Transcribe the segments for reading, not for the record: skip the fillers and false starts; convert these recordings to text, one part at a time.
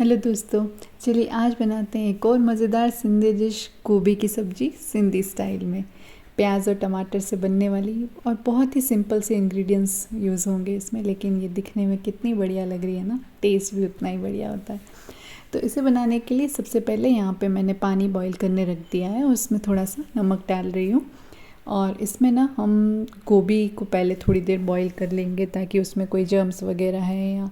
Hello दोस्तों, चलिए आज बनाते हैं एक और मज़ेदार सिंधी डिश गोभी की सब्ज़ी सिंधी स्टाइल में। प्याज और टमाटर से बनने वाली और बहुत ही सिंपल से इंग्रेडिएंट्स यूज़ होंगे इसमें, लेकिन ये दिखने में कितनी बढ़िया लग रही है ना, टेस्ट भी उतना ही बढ़िया होता है। तो इसे बनाने के लिए सबसे पहले यहाँ पे मैंने पानी बॉईल करने रख दिया है और उसमें थोड़ा सा नमक डाल रही हूँ। और इसमें ना हम गोभी को पहले थोड़ी देर बॉईल कर लेंगे ताकि उसमें कोई जर्म्स वगैरह हैं या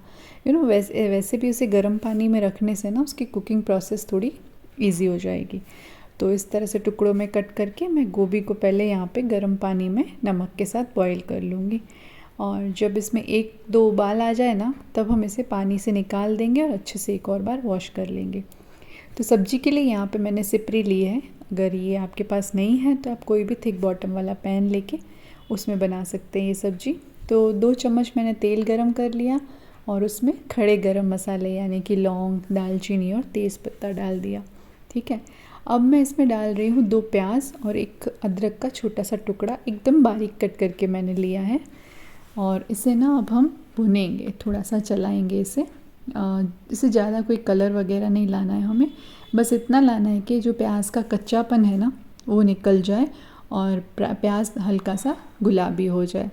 वैसे भी उसे गर्म पानी में रखने से ना उसकी कुकिंग प्रोसेस थोड़ी इजी हो जाएगी। तो इस तरह से टुकड़ों में कट करके मैं गोभी को पहले यहाँ पे गर्म पानी में नमक के साथ बॉईल कर लूँगी। और जब इसमें 1-2 उबाल आ जाए ना, तब हम इसे पानी से निकाल देंगे और अच्छे से एक और बार वॉश कर लेंगे। तो सब्ज़ी के लिए यहाँ पे मैंने सिपरी ली है। अगर ये आपके पास नहीं है तो आप कोई भी थिक बॉटम वाला पैन लेके उसमें बना सकते हैं ये सब्ज़ी। तो 2 चम्मच मैंने तेल गरम कर लिया और उसमें खड़े गरम मसाले यानी कि लौंग, दालचीनी और तेज़पत्ता डाल दिया। ठीक है, अब मैं इसमें डाल रही हूँ 2 प्याज और एक अदरक का छोटा सा टुकड़ा एकदम बारीक कट करके मैंने लिया है। और इसे ना अब हम भुनेंगे, थोड़ा सा चलाएंगे इसे। इसे ज़्यादा कोई कलर वगैरह नहीं लाना है हमें, बस इतना लाना है कि जो प्याज का कच्चापन है ना वो निकल जाए और प्याज हल्का सा गुलाबी हो जाए।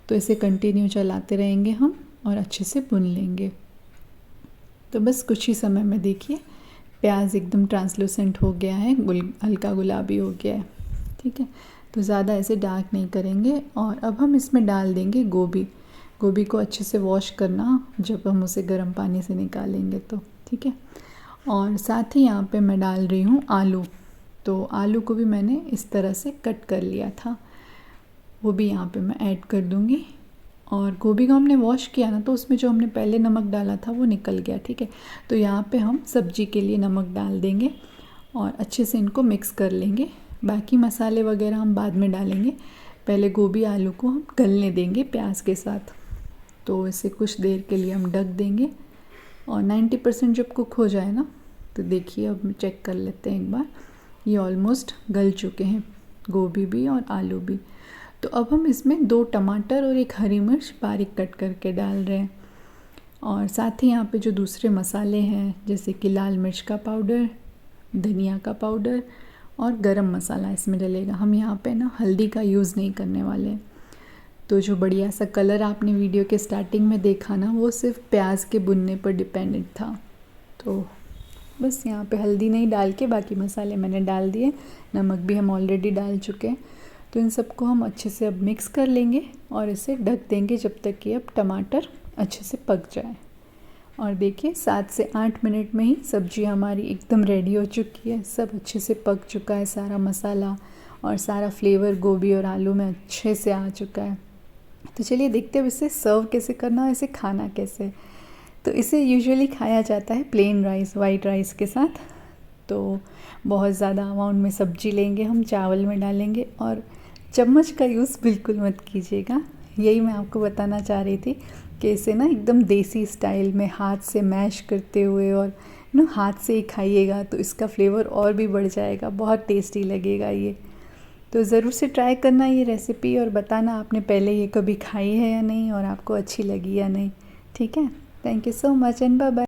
तो इसे कंटिन्यू चलाते रहेंगे हम और अच्छे से भुन लेंगे। तो बस कुछ ही समय में देखिए प्याज एकदम ट्रांसलूसेंट हो गया है, हल्का गुलाबी हो गया है। ठीक है, तो ज़्यादा ऐसे डार्क नहीं करेंगे। और अब हम इसमें डाल देंगे गोभी। गोभी को अच्छे से वॉश करना जब हम उसे गर्म पानी से निकालेंगे तो। ठीक है, और साथ ही यहाँ पे मैं डाल रही हूँ आलू। तो आलू को भी मैंने इस तरह से कट कर लिया था, वो भी यहाँ पे मैं ऐड कर दूँगी। और गोभी को हमने वॉश किया ना, तो उसमें जो हमने पहले नमक डाला था वो निकल गया। ठीक है, तो यहाँ पे हम सब्जी के लिए नमक डाल देंगे और अच्छे से इनको मिक्स कर लेंगे। बाकी मसाले वगैरह हम बाद में डालेंगे, पहले गोभी आलू को हम गलने देंगे प्याज के साथ। तो इसे कुछ देर के लिए हम ढक देंगे और 90% जब कुक हो जाए ना, तो देखिए अब चेक कर लेते हैं एक बार, ये ऑलमोस्ट गल चुके हैं गोभी भी और आलू भी। तो अब हम इसमें 2 टमाटर और 1 हरी मिर्च बारीक कट करके डाल रहे हैं। और साथ ही यहाँ पे जो दूसरे मसाले हैं जैसे कि लाल मिर्च का पाउडर, धनिया का पाउडर और गरम मसाला इसमें डलेगा। हम यहाँ पे ना हल्दी का यूज़ नहीं करने वाले हैं। तो जो बढ़िया सा कलर आपने वीडियो के स्टार्टिंग में देखा ना, वो सिर्फ प्याज के भुनने पर डिपेंडेंट था। तो बस यहाँ पे हल्दी नहीं डाल के बाकी मसाले मैंने डाल दिए, नमक भी हम ऑलरेडी डाल चुके हैं। तो इन सबको हम अच्छे से अब मिक्स कर लेंगे और इसे ढक देंगे जब तक कि अब टमाटर अच्छे से पक जाए। और देखिए 7 से 8 मिनट में ही सब्ज़ी हमारी एकदम रेडी हो चुकी है। सब अच्छे से पक चुका है, सारा मसाला और सारा फ्लेवर गोभी और आलू में अच्छे से आ चुका है। तो चलिए देखते हैं इसे सर्व कैसे करना है, इसे खाना कैसे। तो इसे यूजुअली खाया जाता है प्लेन राइस, वाइट राइस के साथ। तो बहुत ज़्यादा अमाउंट में सब्जी लेंगे हम, चावल में डालेंगे और चम्मच का यूज़ बिल्कुल मत कीजिएगा। यही मैं आपको बताना चाह रही थी कि इसे ना एकदम देसी स्टाइल में हाथ से मैश करते हुए और हाथ से ही खाइएगा तो इसका फ्लेवर और भी बढ़ जाएगा, बहुत टेस्टी लगेगा ये। तो ज़रूर से ट्राई करना ये रेसिपी और बताना आपने पहले ये कभी खाई है या नहीं और आपको अच्छी लगी या नहीं। ठीक है, thank you so much and bye bye.